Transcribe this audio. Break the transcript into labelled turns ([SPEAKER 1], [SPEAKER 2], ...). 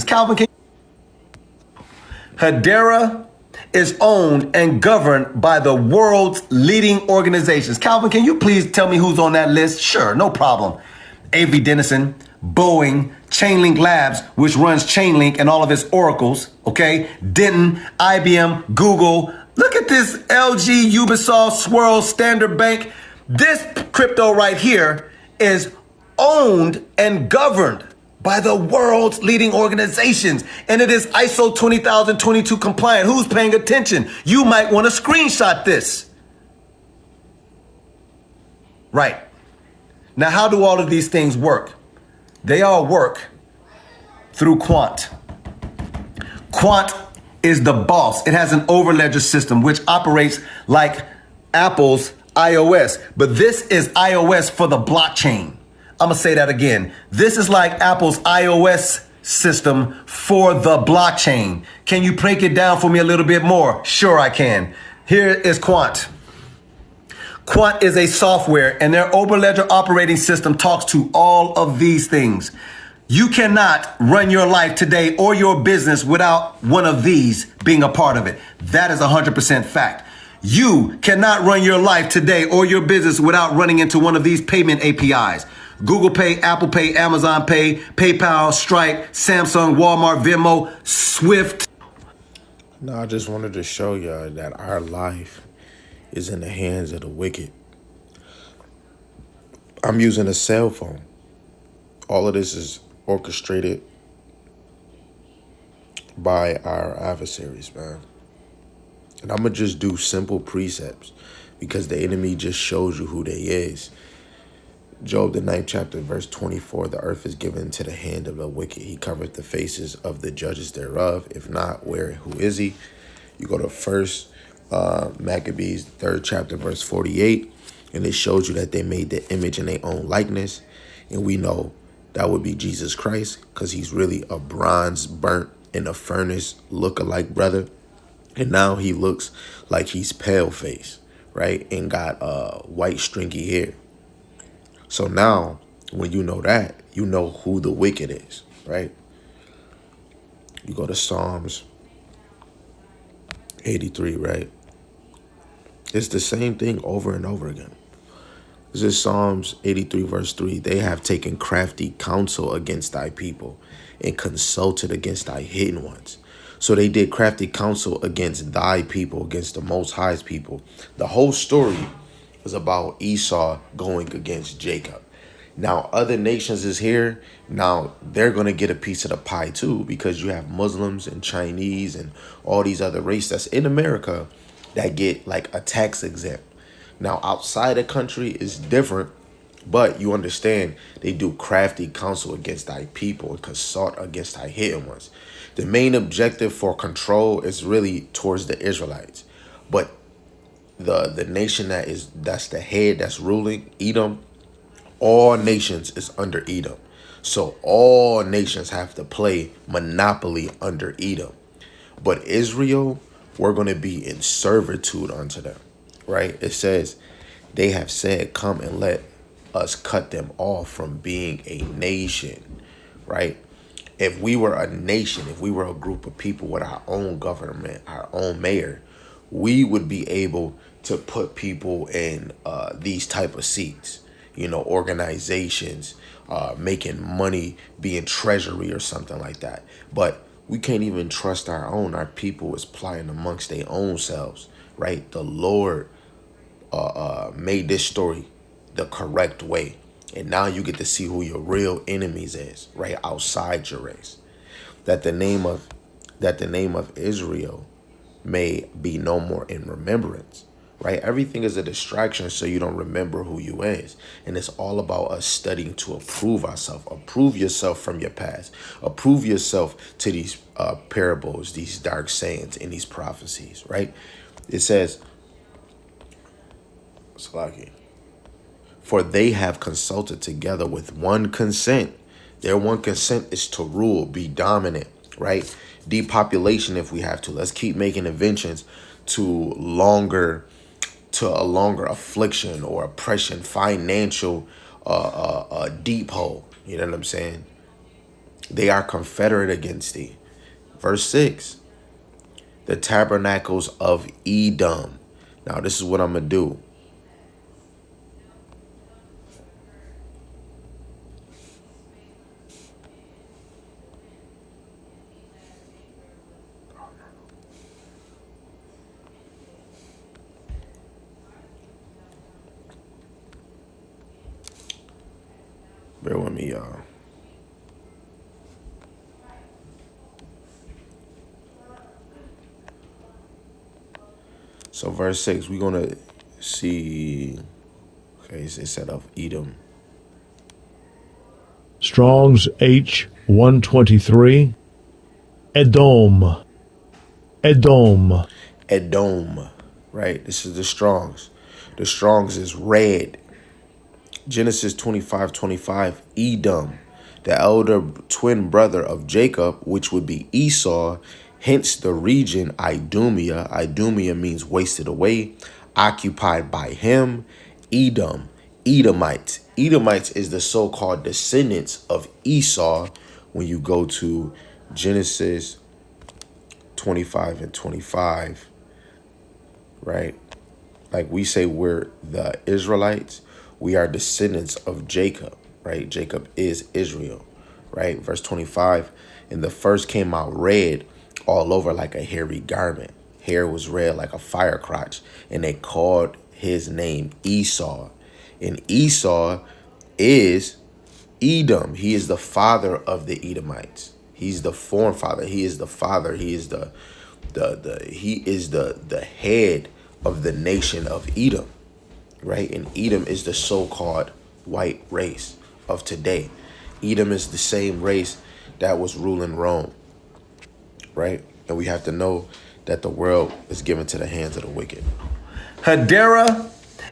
[SPEAKER 1] Calvin, Hedera is owned and governed by the world's leading organizations. Calvin, can you please tell me who's on that list? Sure, no problem. Avery Dennison, Boeing, Chainlink Labs, which runs Chainlink and all of its oracles, okay? Denton, IBM, Google. Look at this: LG, Ubisoft, Swirl, Standard Bank. This crypto right here is owned and governed by the world's leading organizations, and it is ISO 20022 compliant. Who's paying attention? You might want to screenshot this. Right. Now, how do all of these things work? They all work through Quant. Quant is the boss. It has an overledger system which operates like Apple's iOS, but this is iOS for the blockchain. I'm gonna say that again. This is like Apple's iOS system for the blockchain. Can you break it down for me a little bit more? Sure, I can. Here is Quant. Quant is a software, and their Overledger operating system talks to all of these things. You cannot run your life today or your business without one of these being a part of it. That is 100% fact. You cannot run your life today or your business without running into one of these payment APIs. Google Pay, Apple Pay, Amazon Pay, PayPal, Stripe, Samsung, Walmart, Venmo, Swift.
[SPEAKER 2] No, I just wanted to show y'all that our life is in the hands of the wicked. I'm using a cell phone. All of this is orchestrated by our adversaries, man. And I'm going to just do simple precepts because the enemy just shows you who they is. Job, the 9th chapter, verse 24, the earth is given into the hand of the wicked. He covered the faces of the judges thereof. If not, who is he? You go to first Maccabees, 3rd chapter, verse 48, and it shows you that they made the image in their own likeness. And we know that would be Jesus Christ because he's really a bronze burnt in a furnace look-alike brother. And now he looks like he's pale face, right? And got white stringy hair. So now, when you know that, you know who the wicked is, right? You go to Psalms 83, right? It's the same thing over and over again. This is Psalms 83, verse 3. They have taken crafty counsel against thy people and consulted against thy hidden ones. So they did crafty counsel against thy people, against the Most High's people. The whole story was about Esau going against Jacob. Now, other nations is here. Now, they're going to get a piece of the pie, too, because you have Muslims and Chinese and all these other races that's in America that get like a tax exempt. Now, outside the country is different, but you understand they do crafty counsel against thy people and consult against thy hidden ones. The main objective for control is really towards the Israelites. But the nation that's the head that's ruling, Edom, all nations is under Edom. So all nations have to play monopoly under Edom. But Israel, we're going to be in servitude unto them, right? It says, they have said, come and let us cut them off from being a nation, right? If we were a nation, if we were a group of people with our own government, our own mayor, we would be able to put people in these type of seats, organizations, making money, being treasury or something like that. But we can't even trust our people is plotting amongst their own selves, right? The Lord made this story the correct way. And now you get to see who your real enemies is, right? Outside your race. That the name of Israel may be no more in remembrance, right? Everything is a distraction so you don't remember who you is. And it's all about us studying to approve ourselves. Approve yourself from your past. Approve yourself to these parables, these dark sayings, and these prophecies, right? It says, Slaki, for they have consulted together with one consent. Their one consent is to rule, be dominant, right? Depopulation if we have to. Let's keep making inventions to a longer affliction or oppression, financial deep hole. You know what I'm saying? They are confederate against thee. Verse 6, the tabernacles of Edom. Now, this is what I'm going to do. Bear with me, y'all. So verse 6, we're going to see, okay, it said of Edom.
[SPEAKER 3] Strong's H 123. Edom. Edom.
[SPEAKER 2] Edom, right? This is the Strong's. The Strong's is red. Genesis 25:25, Edom, the elder twin brother of Jacob, which would be Esau, hence the region Idumea. Idumea means wasted away, occupied by him. Edom, Edomites. Edomites is the so-called descendants of Esau when you go to Genesis 25 and 25, right? Like we say we're the Israelites, we are descendants of Jacob, right? Jacob is Israel, right? Verse 25, and the first came out red all over like a hairy garment. Hair was red like a fire crotch, and they called his name Esau. And Esau is Edom. He is the father of the Edomites. He's the forefather. He is the father. He is the head of the nation of Edom, right? And Edom is the so-called white race of today. Edom is the same race that was ruling Rome, right? And we have to know that the world is given to the hands of the wicked.
[SPEAKER 1] Hadera